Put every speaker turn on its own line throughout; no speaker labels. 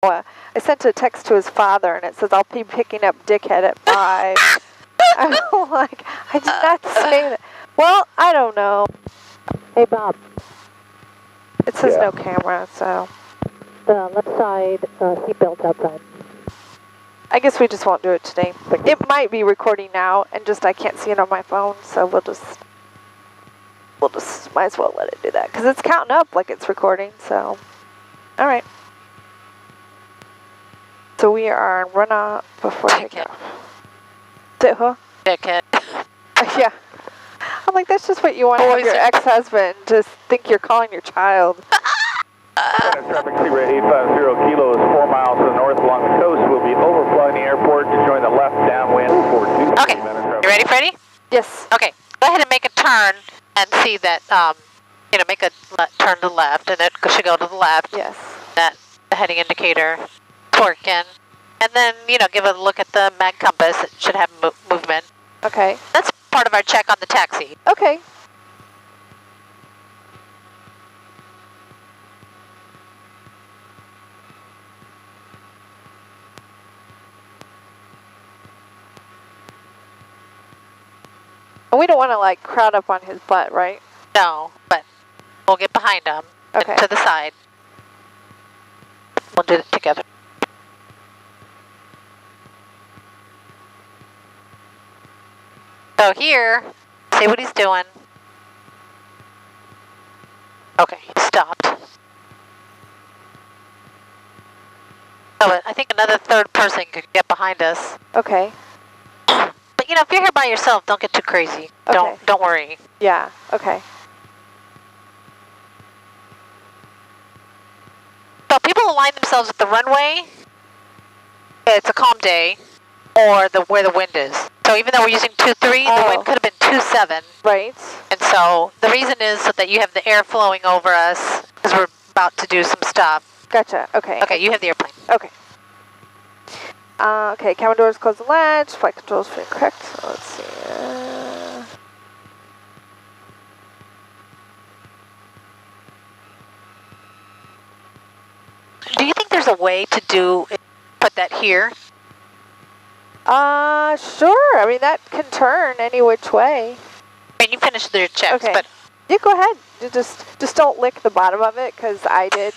I sent a text to his father, and it says, I'll be picking up Dickhead at 5. I'm like, I did not say that. Well, I don't know.
Hey, Bob.
It says no camera, so.
The left side seatbelt outside.
I guess we just won't do it today. It might be recording now, and just I can't see it on my phone, so we'll just might as well let it do that, because it's counting up like it's recording, so. All right. So we are on runoff before takeoff. Say who?
Dickhead.
Yeah. I'm like, that's just what you want to have your ex-husband to think you're calling your child.
Traffic Seabird 850 Kilo is 4 miles to the north along the coast. We'll be overflying the airport to join the left downwind for 2
Okay. You ready, Freddie?
Yes.
Okay. Go ahead and make a turn and see that, make a turn to the left, and it should go to the left.
Yes.
That the heading indicator is working. And then, give a look at the mag compass. It should have movement.
Okay.
That's part of our check on the taxi.
Okay. And we don't want to like crowd up on his butt, right?
No, but we'll get behind him
okay.
And to the side. We'll do it together. So here, see what he's doing. Okay, he stopped. Oh, but I think another third person could get behind us.
Okay.
But if you're here by yourself, don't get too crazy.
Okay.
Don't worry.
Yeah. Okay.
So people align themselves with the runway. It's a calm day, or where the wind is. So even though we're using 2-3, the wind could have been 2-7.
Right.
And so the reason is so that you have the air flowing over us because we're about to do some stuff.
Gotcha. Okay.
Okay, you have the airplane.
Okay. Okay, cabin doors close the latch, flight controls pretty correct. So let's see.
Do you think there's a way to put that here?
Sure. I mean, that can turn any which way.
I mean, you finished your checks,
okay.
But...
Yeah, go ahead. You just don't lick the bottom of it, because I did.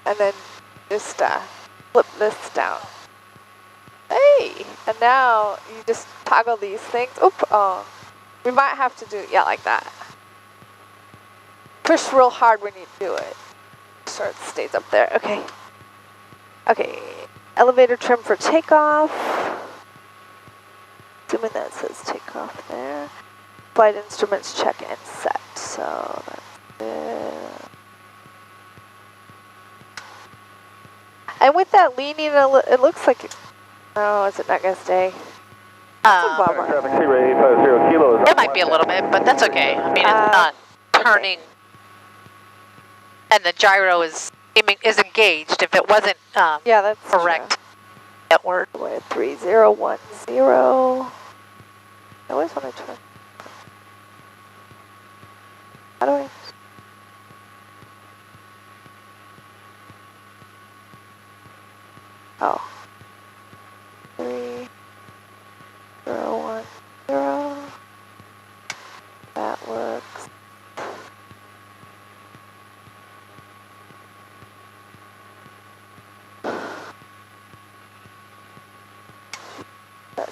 And then just flip this down. Hey! And now you just toggle these things. Oop! Oh. We might have to do it, yeah, like that. Push real hard when you do it. So it stays up there. Okay. Okay. Elevator trim for takeoff. Assuming that says takeoff there. Flight instruments check and set. So that's it. And with that leaning, it looks like, oh, is it not going to stay? That's a bummer.
Traffic Seabird 850 Kilo is
It might be a little bit, but that's okay. I mean, it's not turning. Okay. And the gyro is engaged. If it wasn't
yeah, that's
correct,
true.
That word.
3010. I always want to turn. How do I? Oh. 3010. That looks.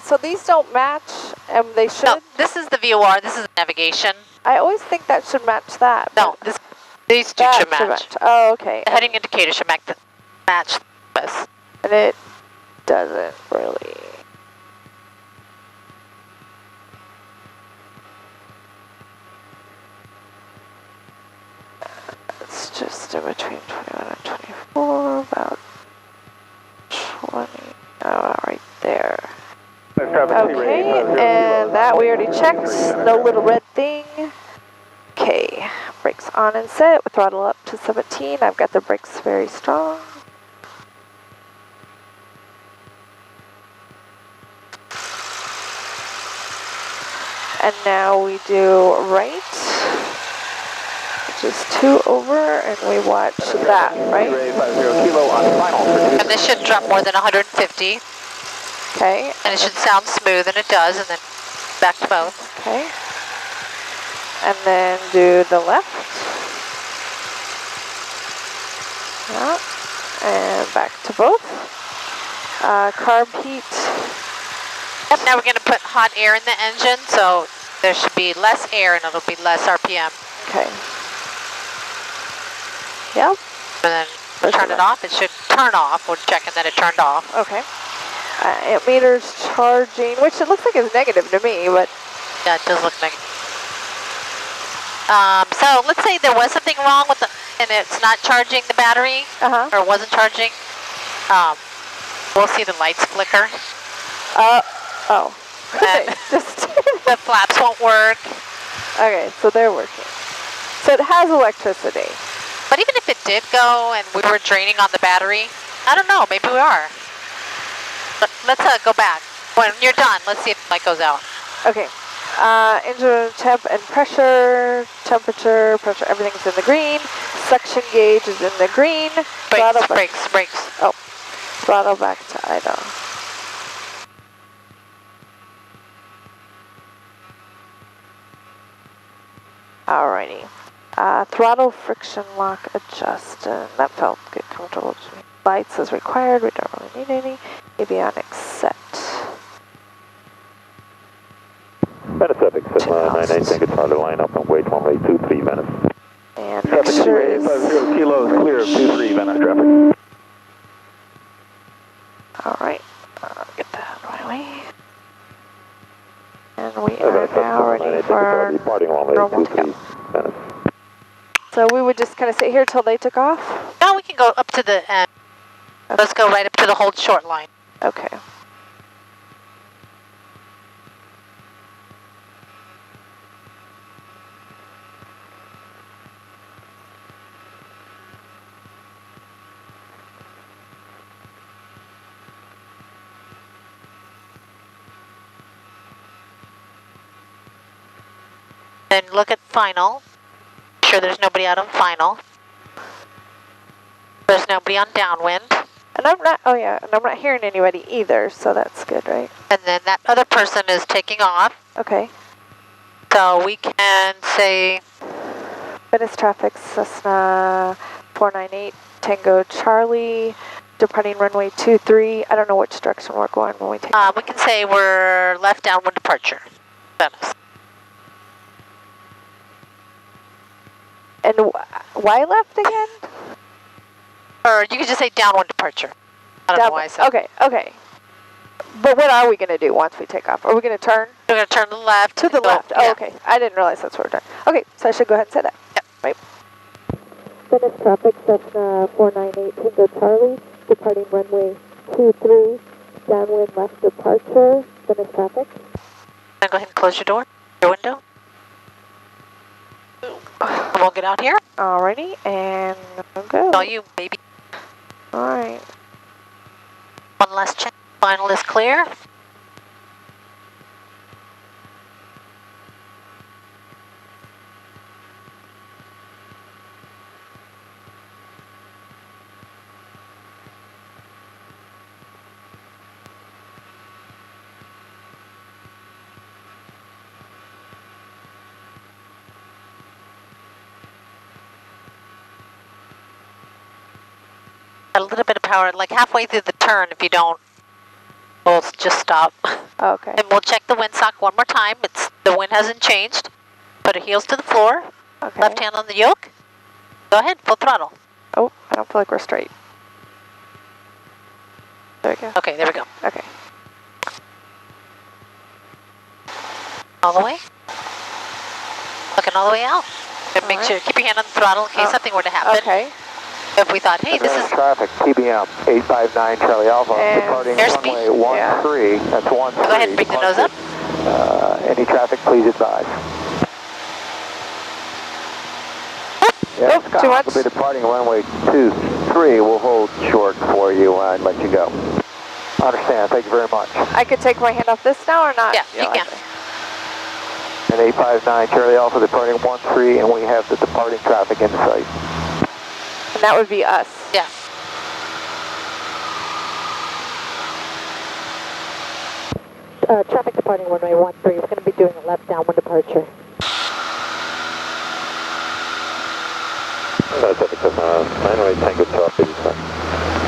So these don't match, and they should?
No, this is the VOR, this is the navigation.
I always think that should match that.
No, these two should match.
Oh, okay.
The heading indicator should match this.
And it doesn't really. It's just in between 21 and 24, about 20. Oh, right there. Okay, and that we already checked. No little red thing. Okay, brakes on and set. Throttle up to 17. I've got the brakes very strong. And now we do right, which is 2 over, and we watch that, right?
850 kilo on final for 2.
And this should drop more than 150.
Okay.
And it should sound smooth, and it does, and then back to both.
Okay. And then do the left. Yeah. And back to both. Carb heat.
Yep, now we're going to put hot air in the engine, so there should be less air and it'll be less RPM.
Okay. Yep.
And then turn it off. It should turn off. We're checking that it turned off.
Okay. Ammeter's charging, which it looks like is negative to me, but...
Yeah, it does look negative. So let's say there was something wrong with and it's not charging the battery, or wasn't charging. We'll see the lights flicker.
Oh.
And the flaps won't work.
Okay, so they're working. So it has electricity.
But even if it did go and we were draining on the battery, I don't know, maybe we are. But let's go back. When you're done, let's see if the light goes out.
Okay. Engine temp and pressure, temperature, pressure, everything's in the green. Suction gauge is in the green.
Brakes.
Oh, throttle back to idle. Alrighty. Throttle friction lock adjusted. That felt good, comfortable to me. Lights as required. We don't really need any. Avionics set.
Pacific, Cessna 99, take a charter line up and wait runway 23 Venice.
And mixture is...
850 kilos clear of 23 Venice traffic.
Alright, get that right away. And we are now ready for normal takeoff. So we would just kind of sit here till they took off?
No, we can go up to the end. Okay. Let's go right up to the hold short line.
Okay.
Then look at final. Make sure there's nobody out on final. There's nobody on downwind.
And I'm not, oh yeah, and I'm not hearing anybody either, so that's good, right?
And then that other person is taking off.
Okay.
So we can say...
Venice traffic, Cessna 498, Tango Charlie, departing runway 23. I don't know which direction we're going when we take off.
We can say we're left downwind departure, Venice.
And why left again?
Or you could just say downwind departure. I don't know why I said.
Okay. But what are we going to do once we take off? Are we going to turn?
We're going to turn to the left.
To the left. Oh, yeah. Okay. I didn't realize that's where we're doing. Okay, so I should go ahead and say that.
Yep.
Right.
Venice traffic, Cessna 498, Tango Charlie, departing runway 23, downwind left departure, Venice traffic.
Then go ahead and close your window. We'll get out here.
Alrighty, and we'll go.
All you, baby.
Alright.
One last check. Final is clear. A little bit of power, like halfway through the turn. If you don't, we'll just stop.
Okay.
And we'll check the windsock one more time. The wind hasn't changed. Put your heels to the floor.
Okay.
Left hand on the yoke. Go ahead, full throttle.
Oh, I don't feel like we're straight. There we go.
Okay, there we go.
Okay.
All the way. Looking all the way out. And make sure, keep your hand on the throttle in case something were to happen.
Okay.
If we thought, hey, this is...
Traffic, TBM, 859 Charlie Alpha,
And
departing
airspeed?
runway 13, that's 13.
Go ahead and bring the nose up.
Any traffic, please advise.
Nope, too much.
We'll be departing runway 23, we'll hold short for you and let you go. Understand, thank you very much.
I could take my hand off this now or not?
Yeah, you can.
And 859 Charlie Alpha departing 13, and we have the departing traffic in sight.
And that would be us.
Yes.
Traffic departing runway 13. We're going to be doing a left downwind departure.
Pacific Cessna 908 Tango Charlie.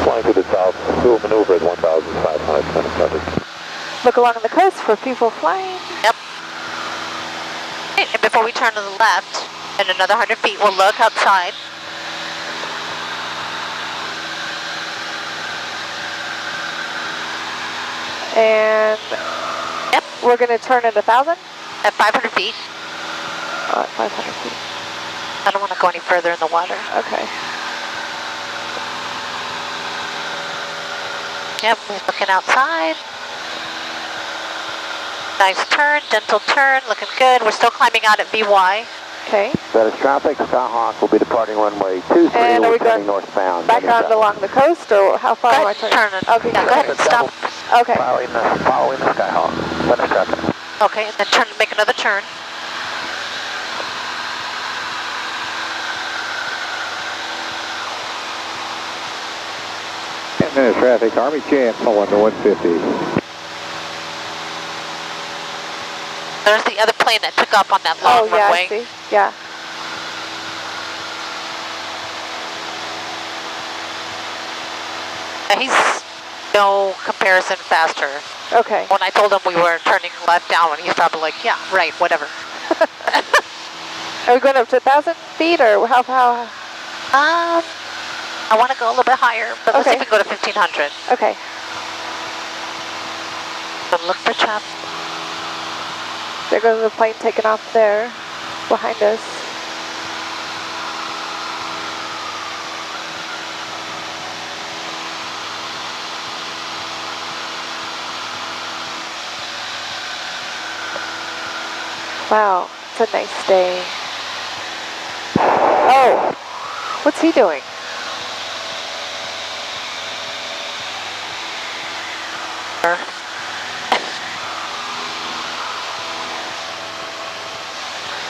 Flying to the south, dual maneuver at 1,500 traffic.
Look along the coast for people flying.
Yep. And before we turn to the left, in another 100 feet, we'll look outside.
And
Yep.
we're going to turn at 1,000?
At 500 feet.
At 500 feet.
I don't want to go any further in the water.
Okay.
Yep, we're looking outside. Nice turn, gentle turn, looking good. We're still climbing out at VY.
Okay.
That is traffic. Skyhawk will be departing runway 23.
And are we
heading
going
northbound?
back on along the coast, or how far
Go
am I
ahead,
turning?
turn it.
Okay,
Yeah, go ahead and stop.
Okay.
Following the Skyhawk. That is traffic.
Okay, and then turn, make another turn.
Traffic, Army Chance, 1 to 150.
There's the other plane that took off on that long
Oh, yeah,
runway.
I see. Yeah.
He's no comparison faster.
Okay.
When I told him we were turning left down, he's probably like, yeah, right, whatever.
Are we going up to 1,000 feet, or how?
I want to go a little bit higher, but let's see
Okay.
if we can go to 1,500.
Okay.
So look for traffic.
There goes the plane taking off there, behind us. Wow, it's a nice day. Oh, what's he doing?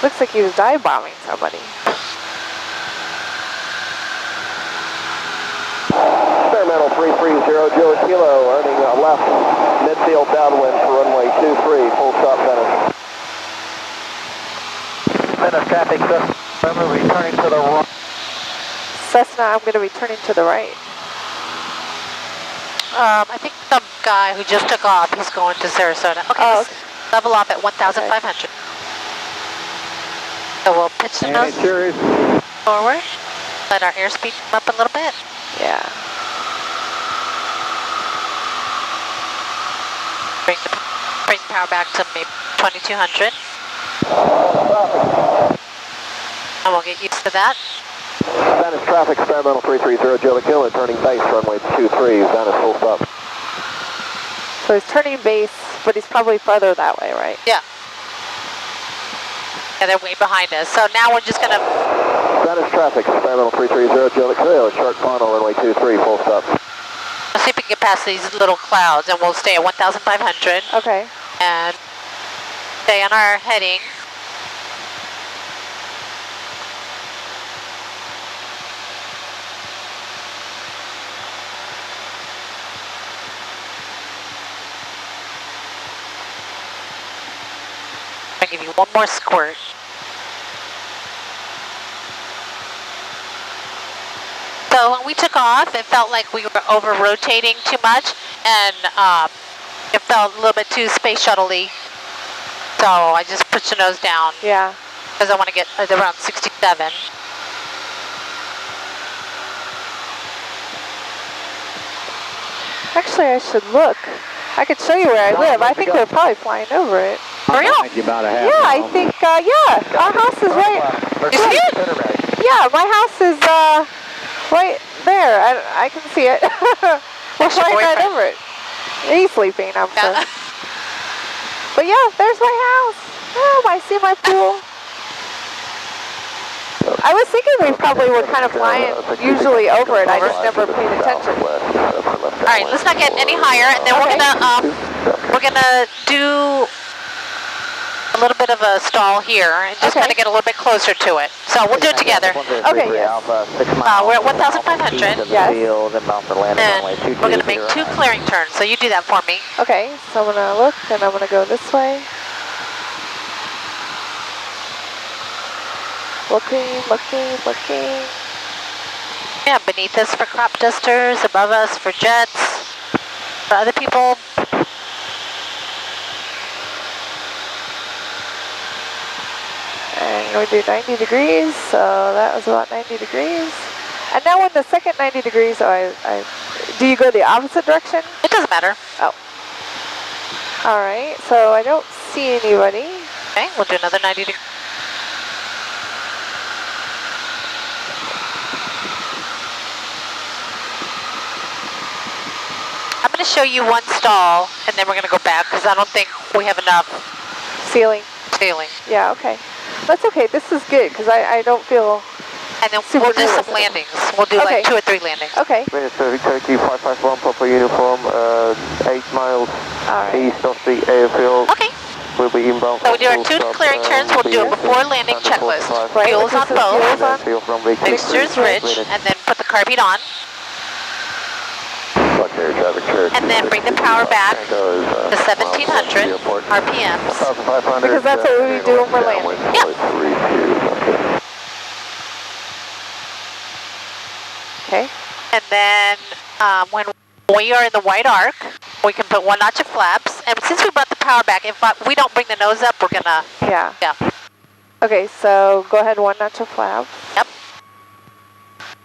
Looks like he was dive bombing somebody.
Experimental 330, Joe Kilo, earning left midfield downwind for runway 23, full stop Venice. Venice traffic, Cessna, returning to the right.
Cessna, I'm going to be turning to the right.
I think the guy who just took off, he's going to Sarasota. Okay,
Oh,
let's level off at 1,500. So we'll pitch the nose forward. Let our airspeed come up a little bit.
Yeah.
Bring the power back to maybe 2,200. And we'll get used to that.
Venice traffic, experimental 330, Joe Kilo, turning base, runway 23, Venice, full stop.
So he's turning base, but he's probably farther that way, right?
Yeah. Yeah, they're way behind us. So now we're just going to...
Venice traffic, experimental 330, Joe Kilo, sharp final, runway 23, full stop.
Let's see if we can get past these little clouds, and we'll stay at 1,500.
Okay.
And stay on our heading. I'll give you one more squirt. So when we took off, it felt like we were over-rotating too much, and it felt a little bit too space shuttle-y. So I just pushed the nose down
Yeah.
because I want to get around 67.
Actually, I should look. I could show you where I live. I think we're probably flying over it.
For real?
Yeah, I think, yeah. Our house is right.
You see it?
Yeah, my house is right there. I can see it. We're
That's your
flying right
boyfriend.
over it. He's sleeping, I'm sure.
Yeah.
But yeah, there's my house. Oh, I see my pool. I was thinking we probably were kind of flying usually over it. I just never paid attention.
All right, let's not get any higher, and then we're gonna do a little bit of a stall here and just kind of get a little bit closer to it. So we'll do it together.
Okay, yes.
We're at 1,500.
Yes.
And we're going to make 2 clearing turns, so you do that for me.
Okay, so I'm gonna look and I'm gonna go this way. Looking.
Yeah, beneath us for crop dusters, above us for jets, for other people.
And we do 90 degrees, so that was about 90 degrees. And now when the second 90 degrees, do you go the opposite direction?
It doesn't matter.
Oh. All right, so I don't see anybody.
Okay, we'll do another 90 degrees. I'm going to show you one stall, and then we're going to go back, because I don't think we have enough
Ceiling.
Yeah,
okay. That's okay, this is good, because I don't feel...
And then we'll do some landings. We'll do like 2 or 3 landings.
Okay.
Minister Turkey 551, Papa uniform, 8 miles east of the airfield.
Okay.
We'll be inbound.
So we do our 2 clearing turns. We'll do a before landing checklist.
Right,
Fuel's on both.
Fuel's on.
Mixture's rich, and then put the carb heat on. And then bring the power back to 1,700 RPMs.
Because that's what we do when we're landing.
Yep.
Okay.
And then when we are in the white arc, we can put 1 notch of flaps. And since we brought the power back, if we don't bring the nose up, we're gonna...
Yeah.
Yeah.
Okay, so go ahead, 1 notch of flaps.
Yep.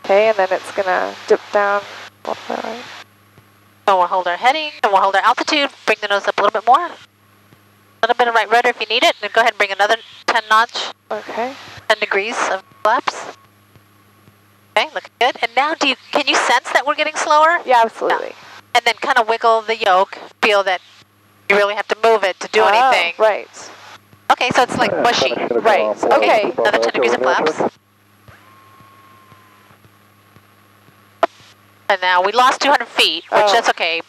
Okay, and then it's gonna dip down. Right.
So we'll hold our heading, and we'll hold our altitude, bring the nose up a little bit more. A little bit of right rudder if you need it, and then go ahead and bring another 10 notch.
Okay.
10 degrees of flaps. Okay, looking good. And now can you sense that we're getting slower?
Yeah, absolutely.
Yeah. And then kind of wiggle the yoke, feel that you really have to move it to do anything.
Right.
Okay, so it's like mushy.
Right, okay.
Another 10 degrees of flaps. And now we lost 200 feet, which that's okay.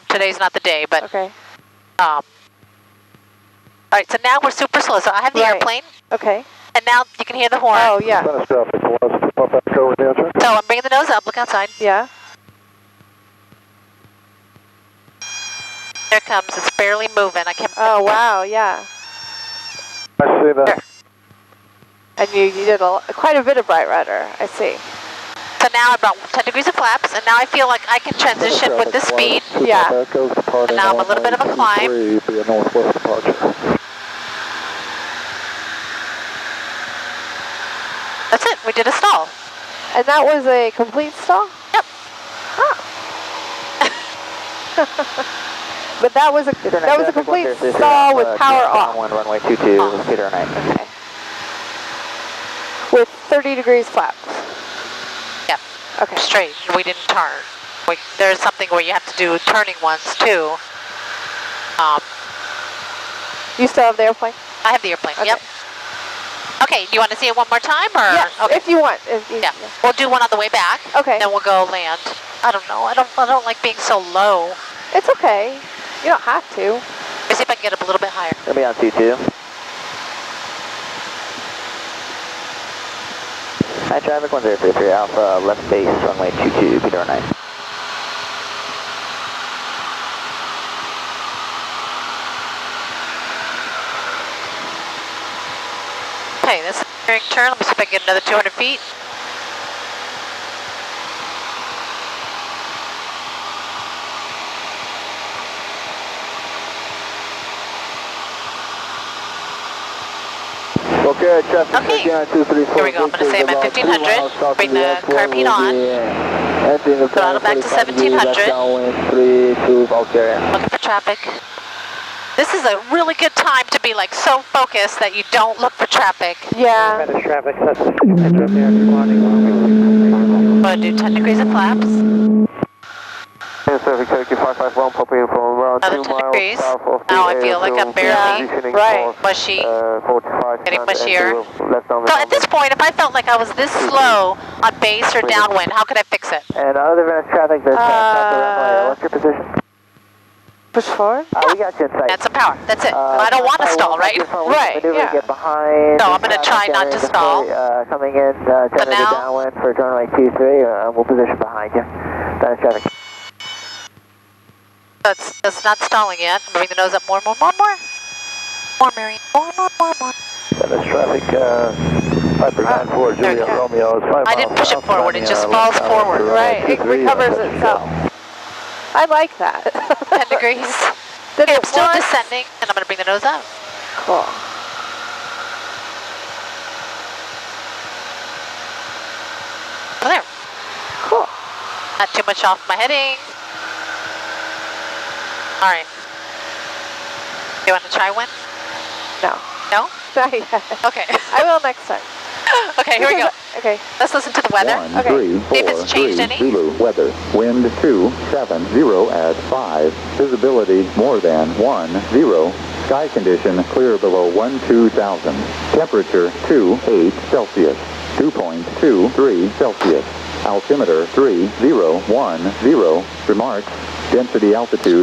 Today's not the day, but...
Okay.
All right, so now we're super slow. So I have the airplane.
Okay.
And now you can hear the horn.
Oh, yeah.
So I'm bringing the nose up. Look outside.
Yeah.
There it comes. It's barely moving. I can't...
Oh, wow, yeah.
I see that.
There.
And you did quite a bit of bright rudder, I see.
So now about 10 degrees of flaps, and now I feel like I can transition with the speed.
Yeah.
And now I'm a little bit of a climb. That's it. We did a stall.
And that was a complete stall?
Yep.
Oh. But that was a complete stall with power off.
Runway 22, Peter 9.
Okay. With 30 degrees flaps.
Yep.
Okay.
Straight. We didn't turn. There's something where you have to do turning ones too.
You still have the airplane?
I have the airplane.
Okay.
Yep. Okay. Do you want to see it one more time, or?
Yes,
okay.
if you want.
Yeah. We'll do one on the way back.
Okay.
Then we'll go land. I don't know. I don't like being so low.
It's okay. You don't have to.
Let me see if I can get up a little bit higher.
Let me on T2. Hi, traffic 1033 Alpha, left base, runway 22, Peter 9.
Okay, this is a clearing turn. Let me see if I can get another 200 feet.
Okay, traffic
Okay. Here we go. I'm going to say I'm at 1500. Bring the carb heat on. Throttle back to 1700. Looking for traffic. This is a really good time to be like so focused that you don't look for traffic.
Yeah.
Traffic,
I'm going to do 10 degrees of flaps.
Traffic Turkey 551, popping in from around
Another
2
10
miles
degrees.
south of the
Now I feel like I'm barely mushy.
45,
Getting mushier.
left down
So at this point, if I felt like I was this slow on base or downwind, how could I fix it?
And other than traffic, there's what's your position?
Push forward?
We got you in sight.
Add some power. That's it. I don't want to stall, right?
Right, yeah.
Get behind.
No, I'm going to try not to stall.
Coming in, tentative
now?
downwind for runway 23. We'll position behind you. That's traffic.
That's not stalling yet. I'm moving the nose up more. More, Mary. More.
That's traffic, Piper 94, Juliet Romeo is 5 miles
I didn't push it
south,
forward, it just
landing,
falls forward.
Right, it recovers itself. I like that.
10 degrees.
Did
Okay,
it
I'm still
once?
descending, and I'm going to bring the nose up.
Cool.
Oh, there.
Cool.
Not too much off my heading. All right. You want to try one?
No.
No?
Not yet.
Okay.
I will next time.
Okay, here we go.
Okay.
Let's listen to the weather.
1, 3, 4,
See if it's changed
3,
any.
Zulu, weather, wind 270 at 5, visibility more than 10, sky condition clear below 12,000, temperature 28 Celsius, 2.23 Celsius, altimeter 3010, remarks, density altitude